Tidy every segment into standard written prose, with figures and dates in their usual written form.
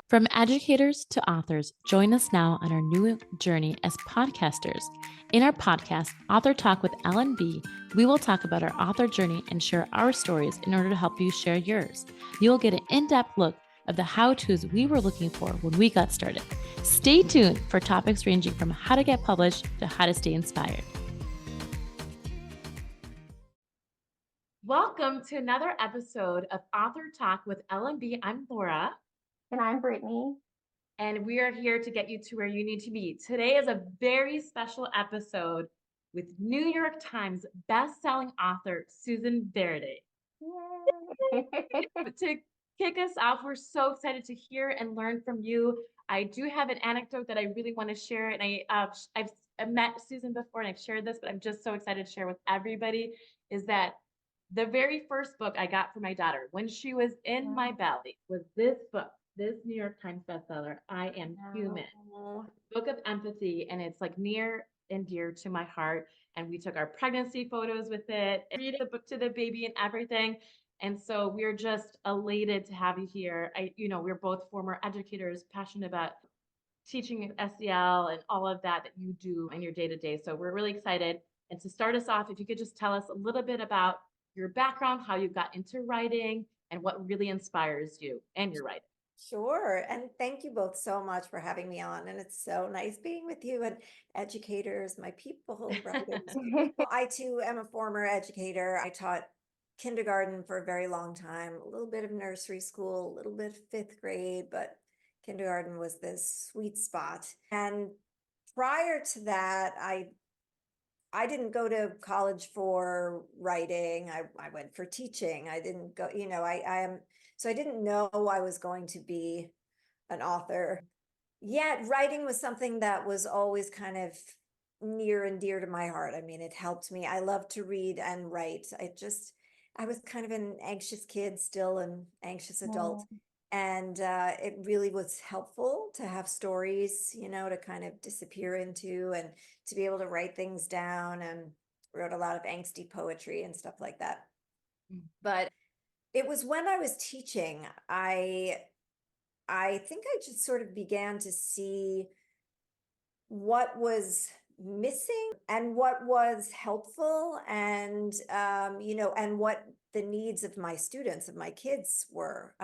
From educators to authors, join us now on our new journey as podcasters. In our podcast, Author Talk with L&B, we will talk about our author journey and share our stories in order to help you share yours. You will get an in-depth look of the how-tos we were looking for when we got started. Stay tuned for topics ranging from how to get published to how to stay inspired. Welcome to another episode of Author Talk with L&B. I'm Laura. And I'm Brittany. And we are here to get you to where you need to be. Today is a very special episode with New York Times best-selling author Susan Verde. Yay! To kick us off, we're so excited to hear and learn from you. I do have an anecdote that I really want to share, and I've met Susan before and I've shared this, but I'm just so excited to share with everybody, is that the very first book I got for my daughter when she was in my belly was this book, this New York Times bestseller, I Am Human, Book of Empathy, and it's like near and dear to my heart. And we took our pregnancy photos with it, read the book to the baby and everything. And so we're just elated to have you here. We're both former educators, passionate about teaching SEL and all of that you do in your day to day. So we're really excited. And to start us off, if you could just tell us a little bit about your background, how you got into writing, and what really inspires you and your writing. Sure. And thank you both so much for having me on. And it's so nice being with you and educators, my people, writers. I too am a former educator. I taught kindergarten for a very long time, a little bit of nursery school, a little bit of fifth grade, but kindergarten was this sweet spot. And prior to that, I didn't go to college for writing. I went for teaching. I didn't go, so I didn't know I was going to be an author. Yet writing was something that was always kind of near and dear to my heart. I mean, it helped me. I love to read and write. I was kind of an anxious kid, still an anxious adult. And it really was helpful to have stories, to kind of disappear into and to be able to write things down, and wrote a lot of angsty poetry and stuff like that. But it was when I was teaching, I think I just sort of began to see what was missing and what was helpful, and and what the needs of my students, of my kids were.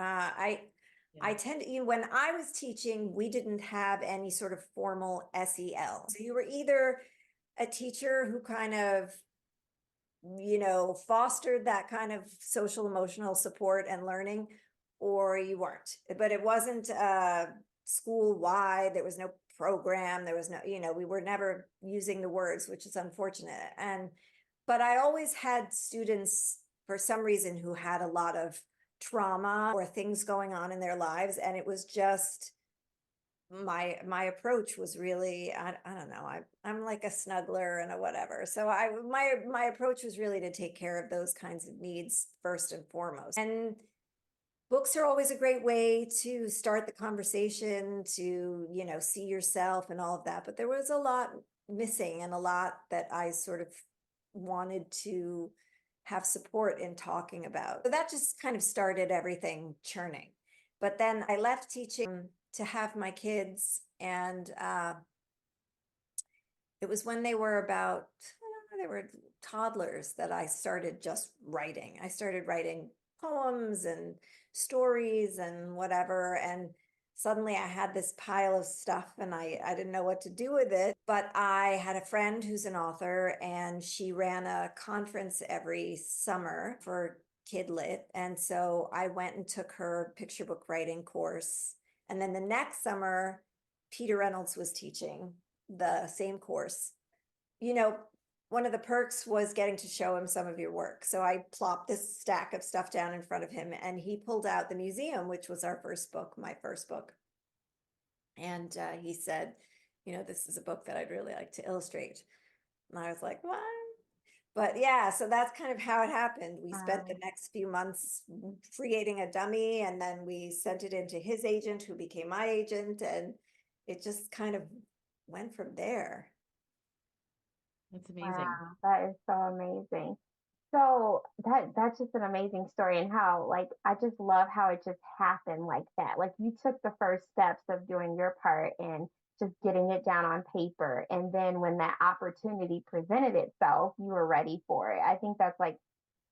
I tend to, when I was teaching, we didn't have any sort of formal SEL. So you were either a teacher who kind of, fostered that kind of social emotional support and learning, or you weren't. But it wasn't school wide. There was no program. There was no, we were never using the words, which is unfortunate. But I always had students, for some reason, who had a lot of trauma or things going on in their lives, and it was just my approach was really, I don't know, I'm like a snuggler and a whatever, so my approach was really to take care of those kinds of needs first and foremost. And books are always a great way to start the conversation, to see yourself and all of that, but there was a lot missing and a lot that I sort of wanted to have support in talking about. So that just kind of started everything churning. But then I left teaching to have my kids, and it was when they were about, they were toddlers, that I started just writing. I started writing poems and stories and whatever, and suddenly I had this pile of stuff, and I didn't know what to do with it. But I had a friend who's an author, and she ran a conference every summer for Kid Lit. And so I went and took her picture book writing course. And then the next summer, Peter Reynolds was teaching the same course. One of the perks was getting to show him some of your work. So I plopped this stack of stuff down in front of him, and he pulled out The Museum, which was our first book, my first book. And he said, this is a book that I'd really like to illustrate. And I was like, what? But yeah, so that's kind of how it happened. We spent the next few months creating a dummy, and then we sent it into his agent, who became my agent, and it just kind of went from there. That's amazing. Wow, that is so amazing. So that's just an amazing story, and how like I just love how it just happened like that. Like you took the first steps of doing your part and just getting it down on paper, and then when that opportunity presented itself, you were ready for it. I think that's like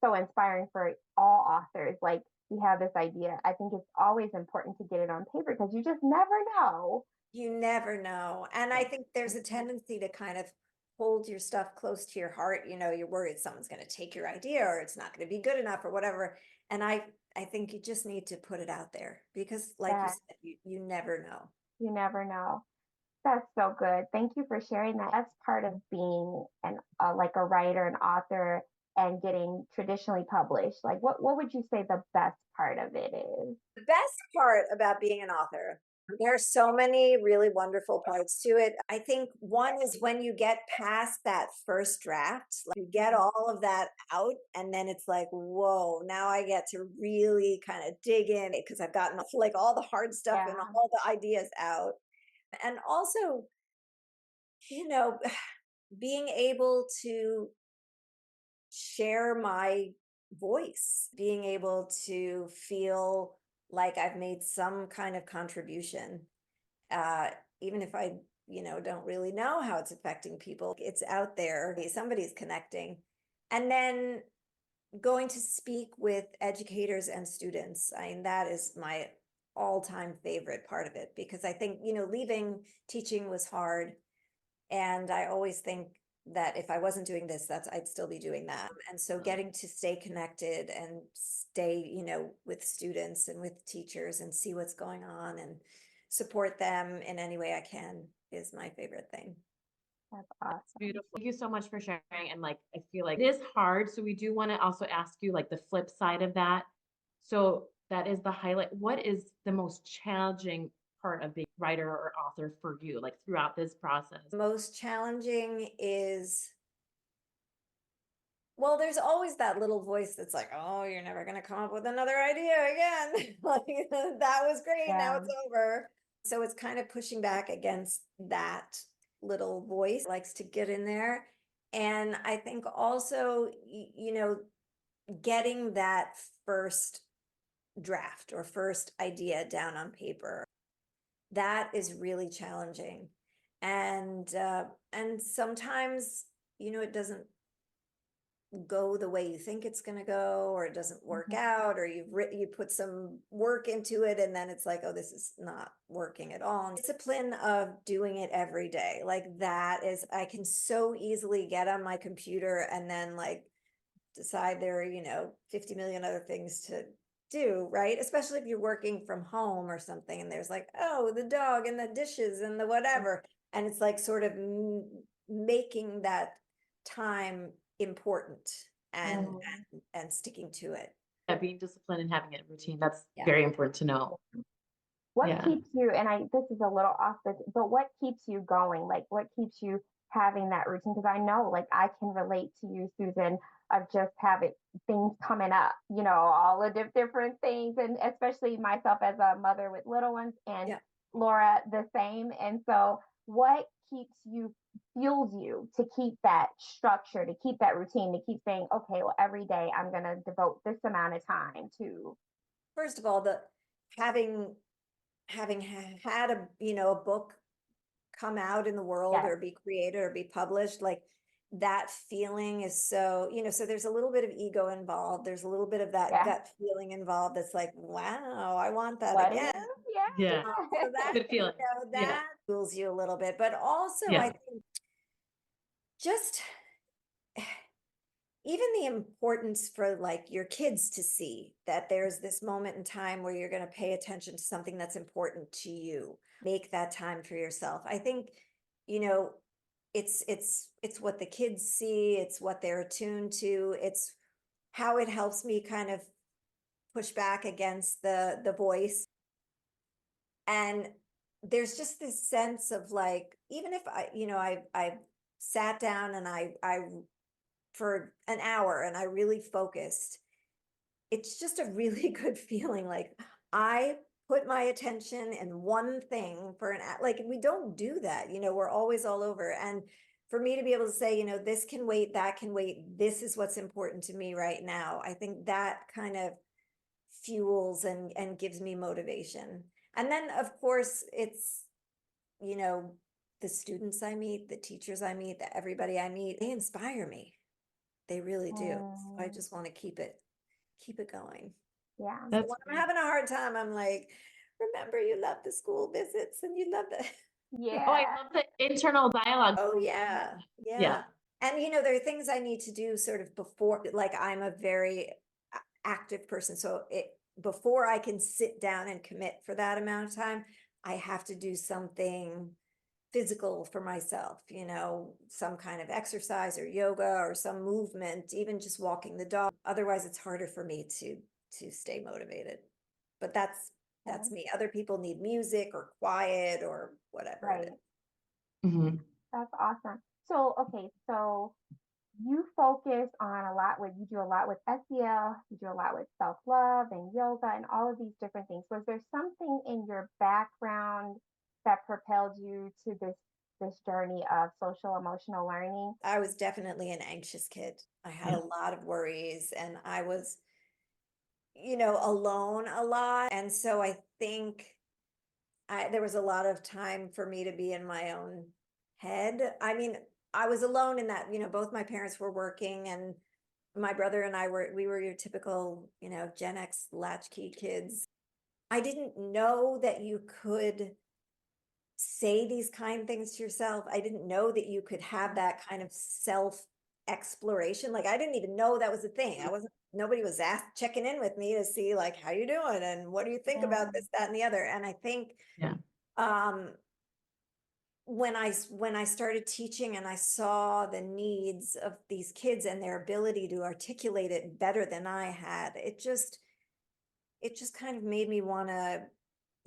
so inspiring for all authors. Like we have this idea. I think it's always important to get it on paper because you just never know. You never know. And I think there's a tendency to kind of hold your stuff close to your heart. You're worried someone's going to take your idea or it's not going to be good enough or whatever. And I think you just need to put it out there because like you Yeah, said, you never know. you never know. That's so good. Thank you for sharing that. That's part of being an like a writer, an author, and getting traditionally published. Like, what would you say the best part of it is? The best part about being an author, there are so many really wonderful parts to it. I think one is when you get past that first draft, like you get all of that out, and then it's like, whoa, now I get to really kind of dig in because I've gotten like all the hard stuff and Yeah. all the ideas out. And also, you know, being able to share my voice, being able to feel like I've made some kind of contribution, uh, even if I, don't really know how it's affecting people. It's out there, somebody's connecting. And then going to speak with educators and students. I mean, that is my all-time favorite part of it because I think, leaving teaching was hard. And I always think that if I wasn't doing this, I'd still be doing that. And so getting to stay connected and stay, with students and with teachers and see what's going on and support them in any way I can is my favorite thing. That's awesome. Beautiful. Thank you so much for sharing. And like, I feel like it is hard. So we do want to also ask you like the flip side of that. So that is the highlight. What is the most challenging part of being a writer or author for you, like throughout this process? Most challenging is, well, there's always that little voice that's like, oh, you're never going to come up with another idea again. Like, that was great. Now Yeah. it's over. So it's kind of pushing back against that little voice likes to get in there. And I think also, getting that first draft or first idea down on paper, that is really challenging. And sometimes, it doesn't go the way you think it's going to go, or it doesn't work Mhm. out, or you put some work into it and then it's like, oh, this is not working at all. And discipline of doing it every day, like that is, I can so easily get on my computer and then like decide there are 50 million other things to do, right? Especially if you're working from home or something and there's like, oh, the dog and the dishes and the whatever, and it's like sort of making that time important and Mhm. and sticking to it. Yeah, being disciplined and having a routine. That's Yeah. very important to know. What Yeah. keeps you, and this is a little off but what keeps you going? Like what keeps you having that routine? Because I know like I can relate to you, Susan, of just having things coming up, all the different things, and especially myself as a mother with little ones, and Yeah. Laura the same. And so what keeps you, fuels you to keep that structure, to keep that routine, to keep saying, okay, well, every day I'm going to devote this amount of time to. First of all, the having had a a book come out in the world Yes. or be created or be published, like that feeling is so, so there's a little bit of ego involved, there's a little bit of that Yeah. gut feeling involved that's like, wow, I want that What again. if? Yeah. So that, Good feeling. Yeah. that fuels you a little bit, but also I Yeah. think just even the importance for like your kids to see that there's this moment in time where you're going to pay attention to something that's important to you, make that time for yourself. I think, you know it's what the kids see, it's what they're attuned to, it's how it helps me kind of push back against the voice. And there's just this sense of like, even if I sat down and I for an hour and I really focused, it's just a really good feeling. Like I put my attention in one thing for like we don't do that. We're always all over. And for me to be able to say, this can wait, that can wait, this is what's important to me right now. I think that kind of fuels and gives me motivation. And then of course it's, the students I meet, the teachers I meet, everybody I meet, they inspire me. They really do. So I just want to keep it going. Yeah. So That's when I'm having a hard time, I'm like, remember you love the school visits and you love the Yeah. Oh, I love the internal dialogue. oh yeah. Yeah. And there are things I need to do sort of before, like I'm a very active person. So before I can sit down and commit for that amount of time, I have to do something physical for myself, some kind of exercise or yoga or some movement, even just walking the dog. Otherwise, it's harder for me to stay motivated. But that's me. Other people need music or quiet or whatever it Right. is. Mhm. That's awesome. So, okay, so you focus on a lot with, you do a lot with SEL, you do a lot with self-love and yoga and all of these different things. Was there something in your background that propelled you to this journey of social emotional learning? I was definitely an anxious kid. I had Yeah. a lot of worries and I was, alone a lot. And so I think there was a lot of time for me to be in my own head. I mean, I was alone in that, both my parents were working and my brother and we were your typical, Gen X latchkey kids. I didn't know that you could say these kind things to yourself. I didn't know that you could have that kind of self exploration. Like I didn't even know that was a thing. Nobody was checking in with me to see like, how you doing? And what do you think Yeah. about this, that, and the other? And I think, Yeah. um, when I started teaching and I saw the needs of these kids and their ability to articulate it better than I had, it just kind of made me want to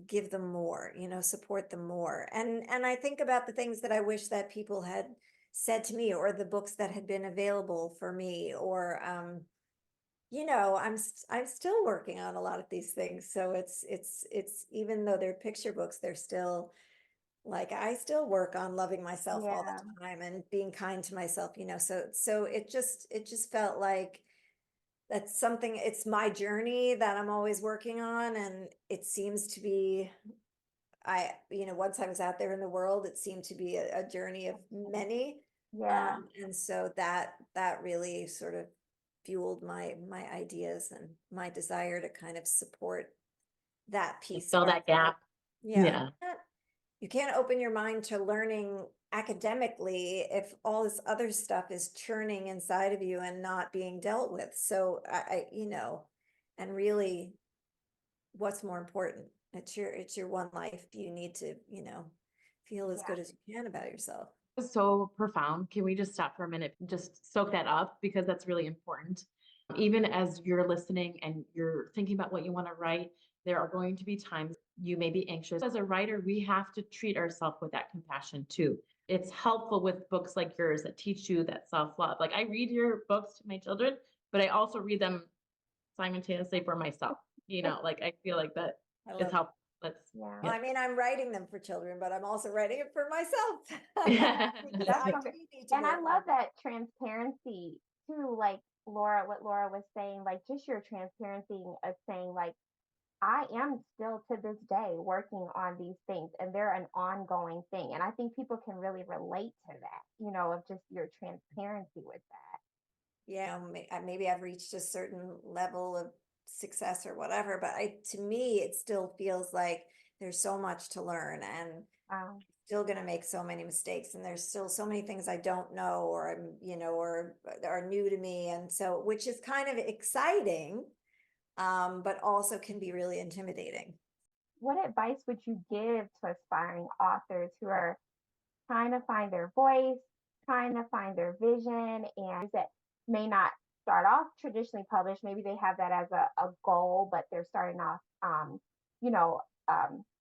give them more, support them more. And I think about the things that I wish that people had said to me or the books that had been available for me or I'm still working on a lot of these things. So it's even though they're picture books, they're still like I still work on loving myself all Yeah. the time and being kind to myself, so it just felt like that's something, it's my journey that I'm always working on. And it seems to be, once I was out there in the world, it seemed to be a journey of many. Yeah. And so that really sort of fueled my ideas and my desire to kind of support that piece of Fill that ourselves. gap. Yeah. Yeah. You can't open your mind to learning academically if all this other stuff is churning inside of you and not being dealt with. So and really, what's more important? It's your one life. You need to, feel as Yeah. good as you can about yourself. Was so profound. Can we just stop for a minute and just soak that up because that's really important. Even as you're listening and you're thinking about what you want to write, there are going to be times you may be anxious. As a writer, we have to treat ourselves with that compassion too. It's helpful with books like yours that teach you that self-love. Like I read your books to my children, but I also read them simultaneously for myself. Like I feel like that I is love it. helpful. Let's Yeah. Well, I mean, I'm writing them for children, but I'm also writing it for myself. yeah. Because That's I so do good. need to And I work on love that transparency too, like what Laura was saying, like just your transparency of saying like I am still to this day working on these things and they're an ongoing thing. And I think people can really relate to that, of just your transparency with that. Yeah, maybe I've reached a certain level of success or whatever, but to me, it still feels like there's so much to learn and Um, still going to make so many mistakes. And there's still so many things I don't know, or or are new to me. And so, which is kind of exciting, but also can be really intimidating. what advice would you give to aspiring authors who are trying to find their voice, trying to find their vision, and that may not start off traditionally published? Maybe they have that as a goal, but they're starting off, you know,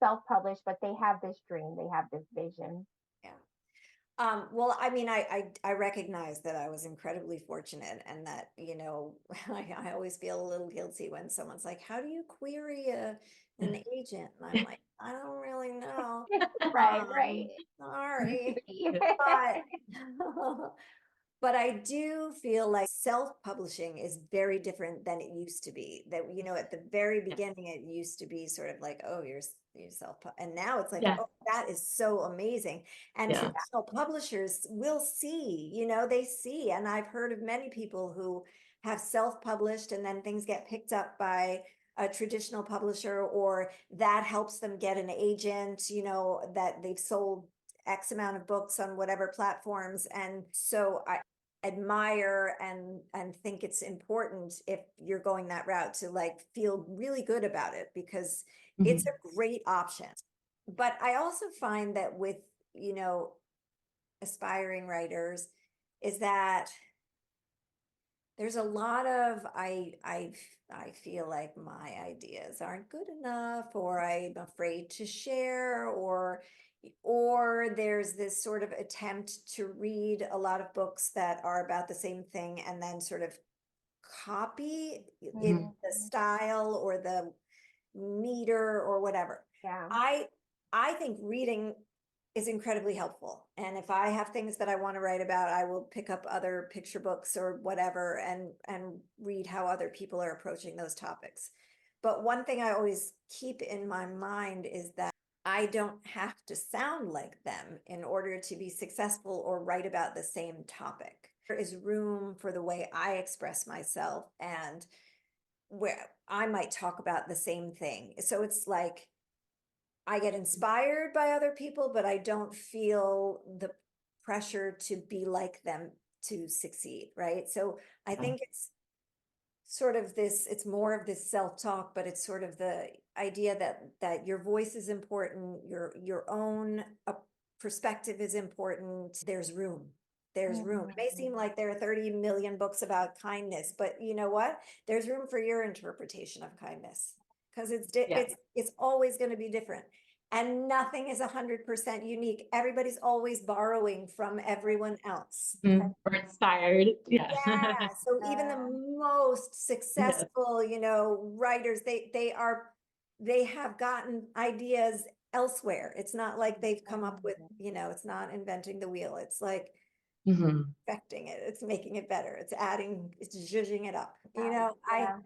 self published, but they have this dream, they have this vision. Yeah. Well, I mean, I recognize that I was incredibly fortunate and that, I always feel a little guilty when someone's like, how do you query an agent? And I'm like, I don't really know. Right, right. Sorry. Yeah. But but I do feel like self-publishing is very different than it used to be. That, at the very Yeah. beginning, it used to be sort of like, oh, you're self, and now it's like, Yeah. oh, that is so amazing. And Yeah. traditional publishers will see, they see, and I've heard of many people who have self-published and then things get picked up by a traditional publisher, or that helps them get an agent, that they've sold X amount of books on whatever platforms. And so I admire and think it's important, if you're going that route, to like feel really good about it, because it's Mhm. a great option. But I also find that with, you know, aspiring writers, is that there's a lot of I feel like my ideas aren't good enough, or I'm afraid to share, or there's this sort of attempt to read a lot of books that are about the same thing and then sort of copy it, Mhm. the Mhm. style or the meter or whatever. Yeah. I I think reading is incredibly helpful. And if I have things that I want to write about, I will pick up other picture books or whatever and read how other people are approaching those topics. But one thing I always keep in my mind is that I don't have to sound like them in order to be successful or write about the same topic. There is room for the way I express myself, and where I might talk about the same thing. So it's like I get inspired by other people, but I don't feel the pressure to be like them to succeed, right? So I Yeah. think it's sort of this, it's more of this self-talk, but it's sort of the idea that your voice is important, your own perspective is important. There's room. It may seem Mhm. like there are 30 million books about kindness, but you know what, there's room for your interpretation of kindness, because Yeah. it's always going to be different, and nothing is 100% unique. Everybody's always borrowing from everyone else. Mhm. Or inspired. Yeah. Yeah, so even the Yeah. most Yes. successful, writers, they have gotten ideas elsewhere. It's not like they've come up with, it's not inventing the wheel. It's like Mhm. perfecting it. It's making it better. It's adding, it's zhuzhing it up. Right. Yeah.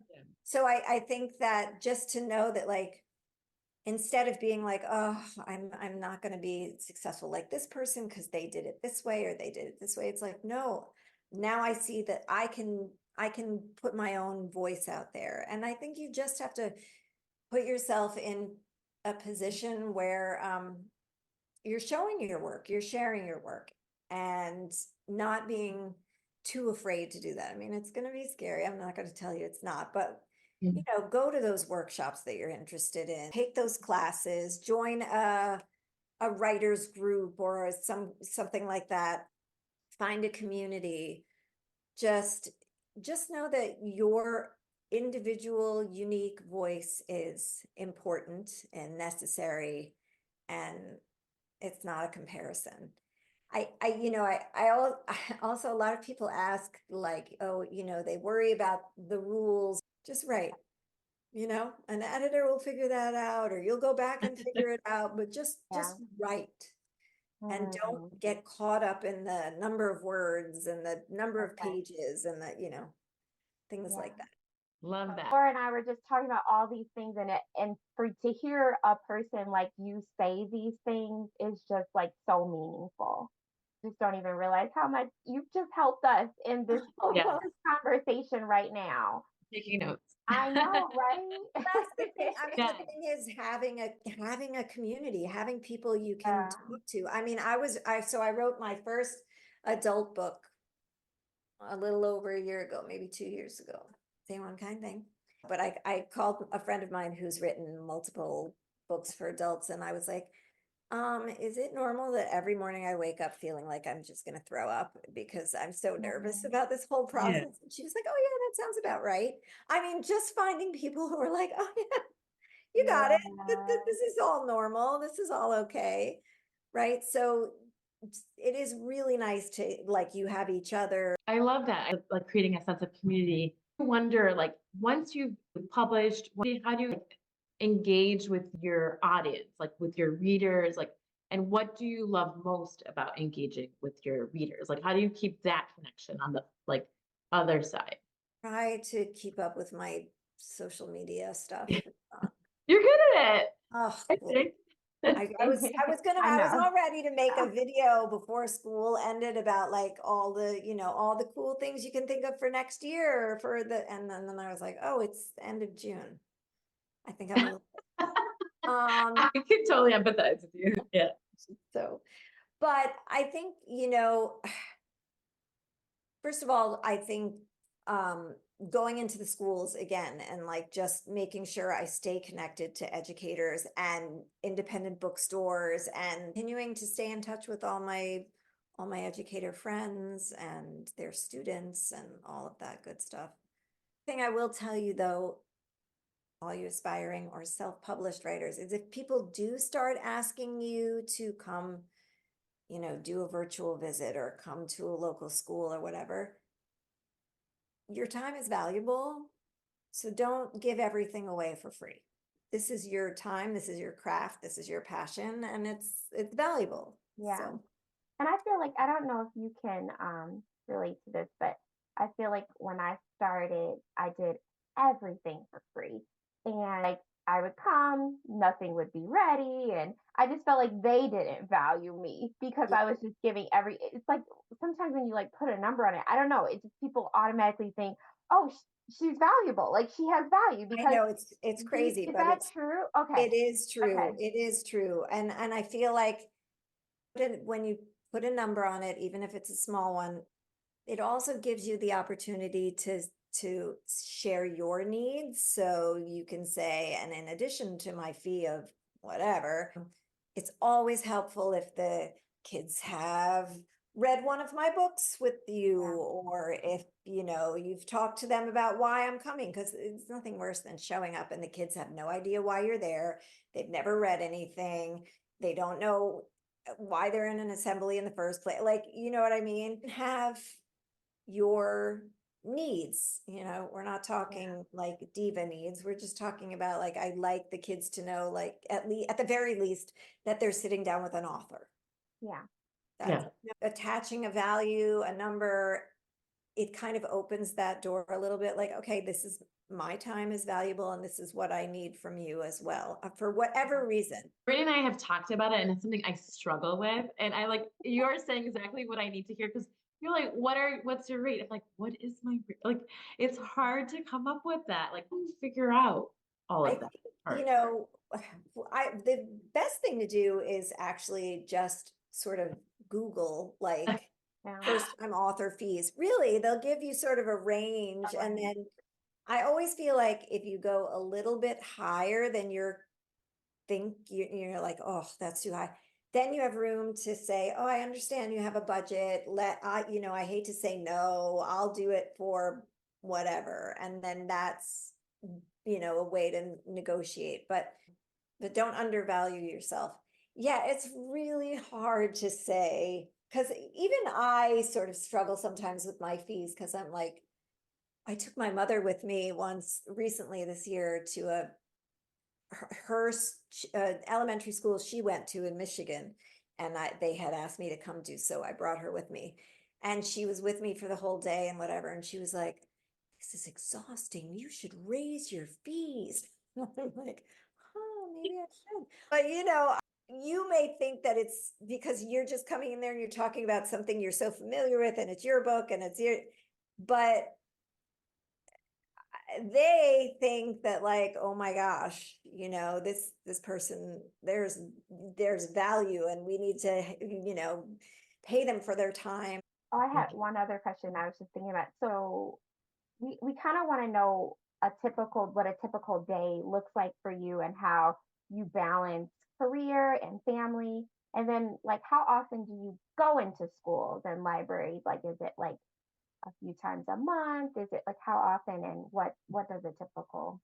I think that just to know that, like, instead of being like, oh, I'm not going to be successful like this person because they did it this way or they did it this way, it's like, no, now I see that I can put my own voice out there. And I think you just have to put yourself in a position where you're showing your work, you're sharing your work, and not being too afraid to do that. I mean, it's going to be scary. I'm not going to tell you it's not, but Mhm. go to those workshops that you're interested in, take those classes, join a writers group or something like that, find a community. Just just know that your individual unique voice is important and necessary, and it's not a comparison. Also, a lot of people ask, like, oh, they worry about the rules. Just write, an editor will figure that out, or you'll go back and figure it out, but just Yeah. write, and don't Mhm. get caught up in the number of words and the number of Okay. pages and things Yeah. like that. Love that. Laura and I were just talking about all these things, and for to hear a person like you say these things is just like so meaningful. Just don't even realize how much you've just helped us in this Yes. this conversation right now. Taking notes. I know, right? That's the thing. I mean, the Yes. thing is having a community, having people you can Yeah. talk to. I mean, I wrote my first adult book a little over a year ago, maybe 2 years ago. Same kind thing. But I called a friend of mine who's written multiple books for adults, and I was like, is it normal that every morning I wake up feeling like I'm just gonna throw up because I'm so nervous Mhm. about this whole Yeah. process? And she was like, oh yeah, that sounds about right. I mean, just finding people who are like, oh yeah, you got Yeah. it. This is all normal. This is all okay. Right. So it is really nice to like you have each other. I love that. I like creating a sense of community. I wonder, like, once you've published, how do you like, engage with your audience, like with your readers, like, and what do you love most about engaging with your readers? Like, how do you keep that connection on the like other side? Try to keep up with my social media stuff. You're good at it, Oh, I boy. think. I I was know. all ready to make a video before school ended about like all the, all the cool things you can think of for next year for and then I was like, oh, it's the end of June. I think I'm a little, I um, can totally empathize with you. Yeah. so, but I think, first of all, I think going into the schools again and like just making sure I stay connected to educators and independent bookstores and continuing to stay in touch with all my educator friends and their students and all of that good stuff. Thing I will tell you though, all you aspiring or self-published writers, is if people do start asking you to come, do a virtual visit or come to a local school or whatever, your time is valuable. So don't give everything away for free. This is your time, this is your craft, this is your passion, and it's valuable. Yeah. So And I feel like I don't know if you can relate to this, but I feel like when I started, I did everything for free. And like I would come, nothing would be ready, and I just felt like they didn't value me because yeah, I was just giving it's like sometimes when you like put a number on it, I don't know, it just people automatically think, "Oh, she's valuable. Like she has value I because know it's crazy, is but that true?" Okay. it is Okay. true. It is true. And I feel like when you put a number on it, even if it's a small one, it also gives you the opportunity to share your needs. So you can say, and in addition to my fee of whatever, it's always helpful if the kids have read one of my books with you, Yeah. or if you've talked to them about why I'm coming, because it's nothing worse than showing up and the kids have no idea why you're there. They've never read anything. They don't know why they're in an assembly in the first place. Like, you know what I mean? Have your needs. We're not Yeah. talking like diva needs. We're just talking about like I like the kids to know, like at the very least, that they're sitting down with an author. Yeah. That's Yeah. attaching a value, a number. It kind of opens that door a little bit, like, okay, this is my time is valuable and this is what I need from you as well, for Yeah. whatever reason. Brittany and I have talked about it, and it's something I struggle with. And I like you're saying exactly what I need to hear because you're like, what's your rate? I'm like, what is my rate? Like, it's hard to come up with that. Like, figure out all I of that think, part. the best thing to do is actually just sort of Google like Yeah. first time author fees. Really, they'll give you sort of a range. And Right. then I always feel like if you go a little bit higher than you're like, oh, that's too high. Then you have room to say, oh, I understand you have a budget. I hate to say no, I'll do it for whatever. And then that's, a way to negotiate, but don't undervalue yourself. Yeah, it's really hard to say because even I sort of struggle sometimes with my fees because I'm like, I took my mother with me once recently this year to her elementary school she went to in Michigan, and they had asked me to come do so. I brought her with me, and she was with me for the whole day and whatever. And she was like, "This is exhausting. You should raise your fees." I'm like, "Oh, maybe I should." But you may think that it's because you're just coming in there and you're talking about something you're so familiar with, and it's your book, and it's your, but they think that like, oh my gosh, this person, there's value and we need to, pay them for their time. Oh, I had one other question I was just thinking about. So we kind of want to know what a typical day looks like for you and how you balance career and family. And then like how often do you go into schools and libraries? Like is it like a few times a month? Is it like how often and what does a typical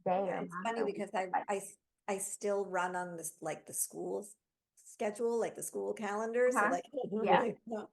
day Yeah, or it's month funny or week because look like? I still run on this like the schools schedule, like the school calendar. So Uh-huh. like, I don't Yeah. really know.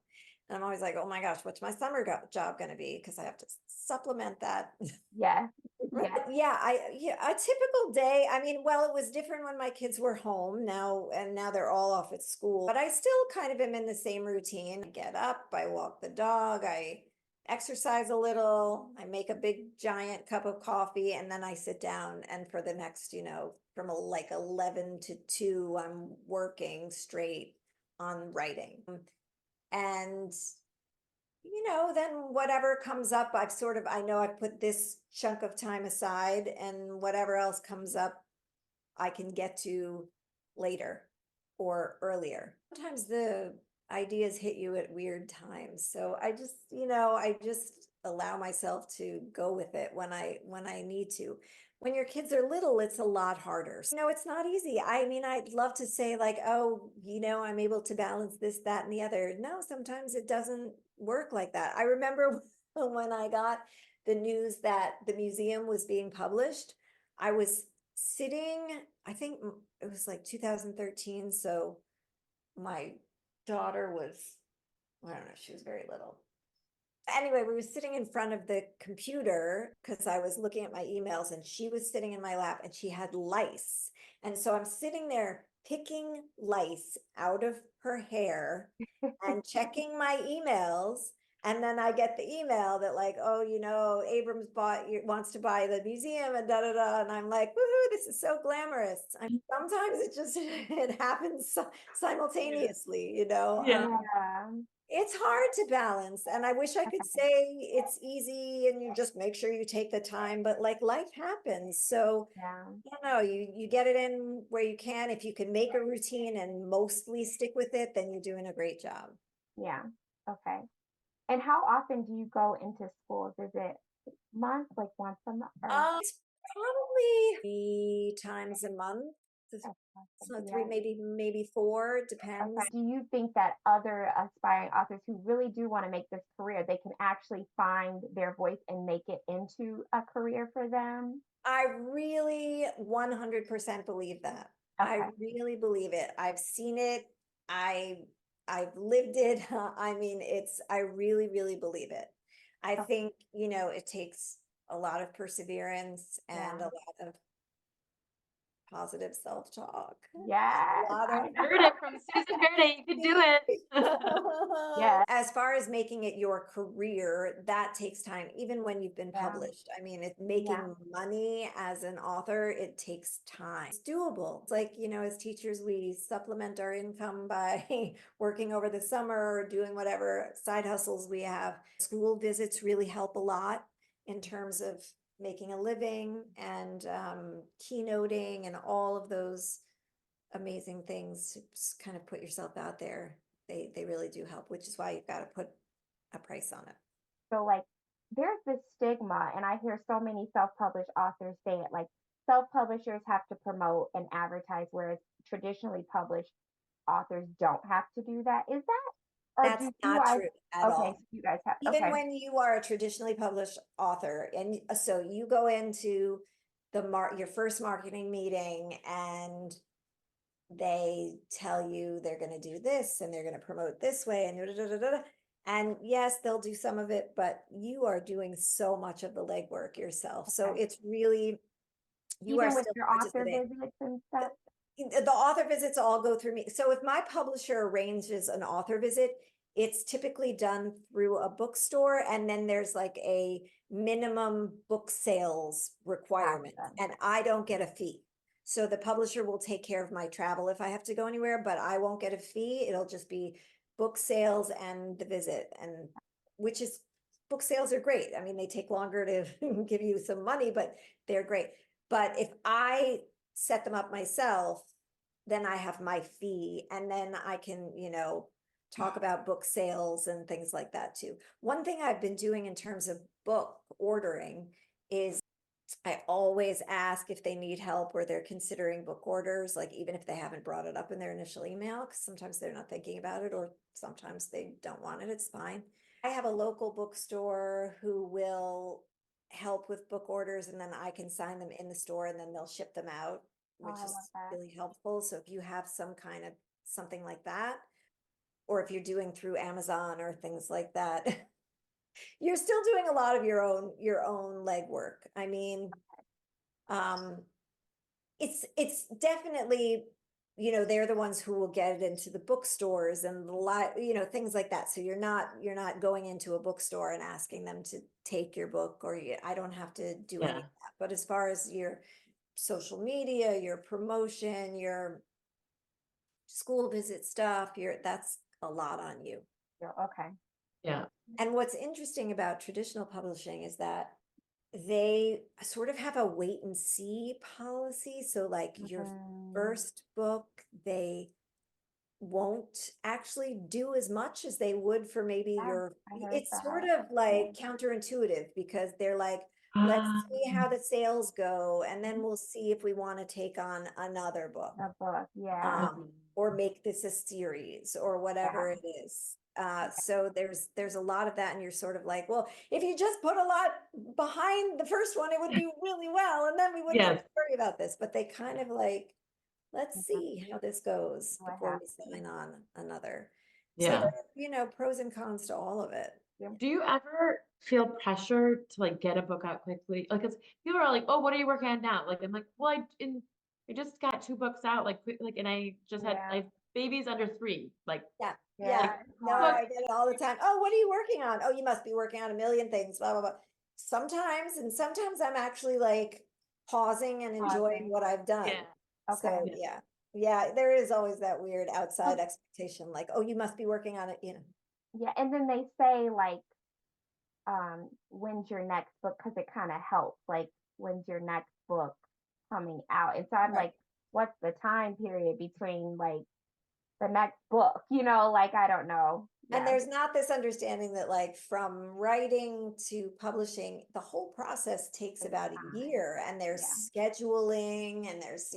And I'm always like, oh my gosh, what's my summer job going to be? Because I have to supplement that. Yeah. Right. Yeah. Yeah, a typical day. I mean, well, it was different when my kids were home now, and now they're all off at school, but I still kind of am in the same routine. I get up, I walk the dog, I exercise a little, I make a big giant cup of coffee, and then I sit down. And for the next, from like 11 to 2, I'm working straight on writing. And then whatever comes up, I know I've put this chunk of time aside, and whatever else comes up, I can get to later or earlier. Sometimes the ideas hit you at weird times. So I just allow myself to go with it when I need to. When your kids are little, it's a lot harder. So, it's not easy. I mean, I'd love to say like, oh, I'm able to balance this, that, and the other. No, sometimes it doesn't work like that. I remember when I got the news that the museum was being published, I was sitting, I think it was like 2013. So my daughter was, I don't know, she was very little. Anyway, we were sitting in front of the computer because I was looking at my emails, and she was sitting in my lap, and she had lice. And so I'm sitting there picking lice out of her hair and checking my emails. And then I get the email that like, oh, Abrams wants to buy the museum and da da da. And I'm like, woohoo, this is so glamorous. Sometimes it just it happens simultaneously. Yeah. Yeah. It's hard to balance, and I wish I could say it's easy and you just make sure you take the time, but like life happens. So, Yeah. you get it in where you can. If you can make a routine and mostly stick with it, then you're doing a great job. Yeah. Okay. And how often do you go into schools? Is it month, like once a month or It's probably 3 times a month. that's So awesome. three, Yeah. maybe 4, Okay. depends. Do you think that other aspiring authors who really do want to make this career, they can actually find their voice and make it into a career for them? I really 100% believe that. I Okay. really believe it. I've seen it. I I've lived it. I mean, I really, really believe it. I Oh, think, it takes a lot of perseverance and a yeah. lot of positive self-talk. A Yes, lot of I Heard know. it from Susan Verde. You can do it. Yes. As far as making it your career, that takes time, even when you've been Yeah. published. I mean, Yeah. making money as an author, it takes time. It's doable. It's like, as teachers, we supplement our income by working over the summer or doing whatever side hustles we have. School visits really help a lot in terms of making a living and keynoting and all of those amazing things to just kind of put yourself out there. They really do help, which is why you've got to put a price on it. So like there's this stigma, and I hear so many self-published authors say it, like self-publishers have to promote and advertise, whereas traditionally published authors don't have to do that. Is that, or That's do you not guys, true at okay, all. so you guys have, Even okay. when you are a traditionally published author, and so you go into your first marketing meeting, and they tell you they're going to do this and they're going to promote this way and da, da, da, da, da. And yes, they'll do some of it, but you are doing so much of the legwork yourself. So Okay. it's really, you are Even with still your author participating. visits and stuff? The author visits all go through me. So if my publisher arranges an author visit, it's typically done through a bookstore, and then there's like a minimum book sales requirement, Gotcha. and I don't get a fee. So the publisher will take care of my travel if I have to go anywhere, but I won't get a fee. It'll just be book sales and the visit, and which is, book sales are great. I mean, they take longer to give you some money, but they're great. But if I set them up myself, then I have my fee, and then I can, talk about book sales and things like that too. One thing I've been doing in terms of book ordering is I always ask if they need help or they're considering book orders, like even if they haven't brought it up in their initial email, because sometimes they're not thinking about it or sometimes they don't want it. It's fine. I have a local bookstore who will help with book orders, and then I can sign them in the store and then they'll ship them out, Oh, which I love is that. really helpful. So if you have some kind of something like that, or if you're doing through Amazon or things like that, you're still doing a lot of your own legwork. I mean, um, it's definitely, they're the ones who will get it into the bookstores and things like that. So you're not going into a bookstore and asking them to take your book, or I don't have to do any Yeah. of that. But as far as your social media, your promotion, your school visit stuff, that's a lot on you. Yeah, okay. Yeah. And what's interesting about traditional publishing is that they sort of have a wait and see policy. So like your first book, they won't actually do as much as they would for maybe Yeah, I heard it's sort that. of like counterintuitive, because they're like, let's see how the sales go, and then we'll see if we want to take on another book, The book, yeah. or make this a series or whatever it is. So there's a lot of that, and you're sort of like, well, if you just put a lot behind the first one, it would do really well, and then we wouldn't have Yes. to worry about this. But they kind of like, let's Yeah. see how this goes What before we happens? sign on another. So Yeah. there are, pros and cons to all of it. Do you ever feel pressure to like get a book out quickly? Like, cause people are like, "Oh, what are you working on now?" Like, I'm like, "Well, I just got 2 books out, like, quick, like, and I just had I Yeah. have babies under 3, like, Yeah. Yeah, Yeah. it's No, hard. I get it all the time. Oh, what are you working on? Oh, you must be working on a million things, blah, blah, blah. Sometimes I'm actually like pausing and enjoying Pausing. what I've done. yeah, Okay. So yeah, yeah, there is always that weird outside expectation, like, oh, you must be working on it. Yeah, and then they say like, when's your next book? Because it kind of helps. Like, when's your next book coming out? And so I'm Right. like, what's the time period between like the next book? Like I don't know. And Yeah. there's not this understanding that like from writing to publishing, the whole process takes Takes about a time. year, and there's Yeah. scheduling, and there's,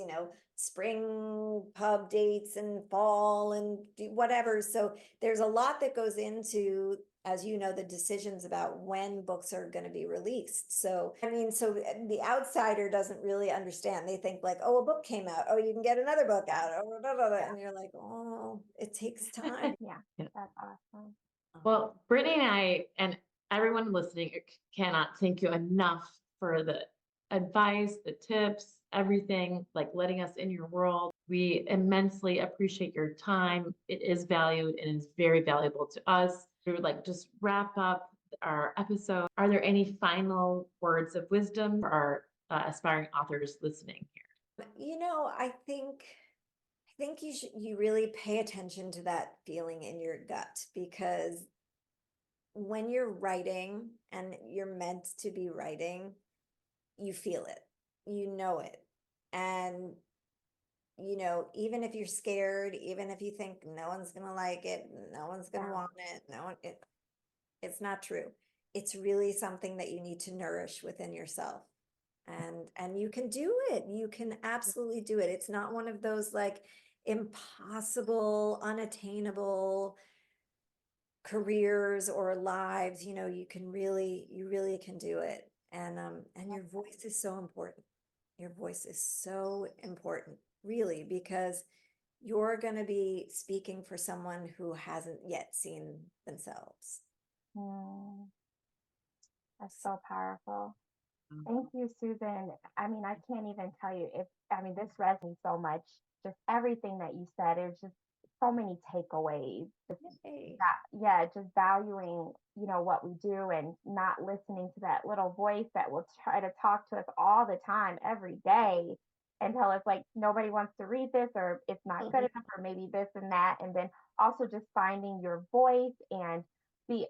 spring pub dates and fall and whatever. So there's a lot that goes into, as you know, the decisions about when books are going to be released. So, I mean, the outsider doesn't really understand. They think like, oh, a book came out. Oh, you can get another book out. Oh, blah, blah, blah. Yeah. And you're like, oh, it takes time. Yeah. yeah. That's awesome. Well, Brittany and I and everyone listening cannot thank you enough for the advice, the tips, everything, like letting us in your world. We immensely appreciate your time. It is valued and is very valuable to us. To like just wrap up our episode, are there any final words of wisdom for our aspiring authors listening here? I think you really pay attention to that feeling in your gut, because when you're writing and you're meant to be writing, you feel it, it. And even if you're scared, even if you think no one's gonna like it, no one's gonna Yeah. want it, no one, it's not true. It's really something that you need to nourish within yourself. And you can do it. You can absolutely do it. It's not one of those like impossible, unattainable careers or lives. You really can do it. And your voice is so important. Your voice is so important, really, because you're going to be speaking for someone who hasn't yet seen themselves. Mm, that's so powerful. Thank you, Susan. I mean, I can't even tell you this resonates so much. Just everything that you said, it was just so many takeaways. Hey. Yeah, just valuing, what we do and not listening to that little voice that will try to talk to us all the time, every day, and tell us like nobody wants to read this or it's not good enough or maybe this and that. And then also just finding your voice and be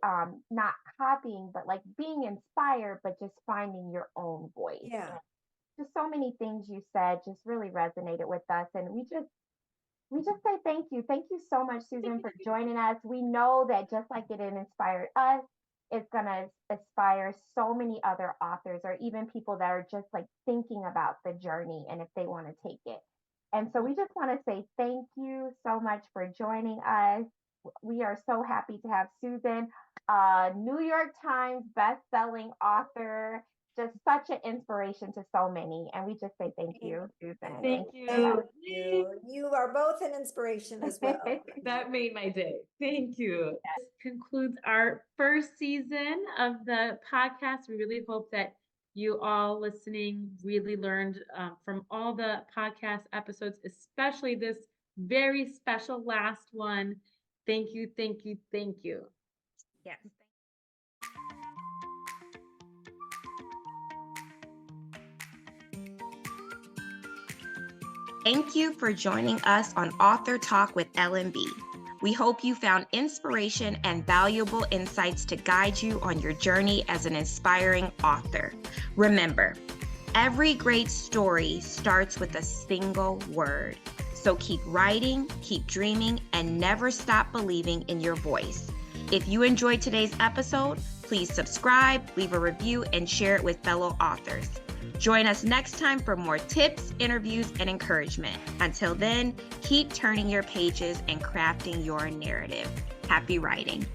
not copying, but like being inspired, but just finding your own voice. Yeah. And just so many things you said just really resonated with us. And we just say thank you. Thank you so much, Susan, for joining us. We know that just like it inspired us, it's going to inspire so many other authors or even people that are just like thinking about the journey and if they want to take it. And so we just want to say thank you so much for joining us. We are so happy to have Susan, New York Times best-selling author. just such an inspiration to so many. And we just say thank you, Susan. Thank you so much. you. You are both an inspiration as well. That made my day. Thank you. This concludes our first season of the podcast. We really hope that you all listening really learned from all the podcast episodes, especially this very special last one. Thank you, thank you, thank you. Yes. Thank you for joining us on Author Talk with LMB. We hope you found inspiration and valuable insights to guide you on your journey as an inspiring author. Remember, every great story starts with a single word. So keep writing, keep dreaming, and never stop believing in your voice. If you enjoyed today's episode, please subscribe, leave a review, and share it with fellow authors. Join us next time for more tips, interviews, and encouragement. Until then, keep turning your pages and crafting your narrative. Happy writing.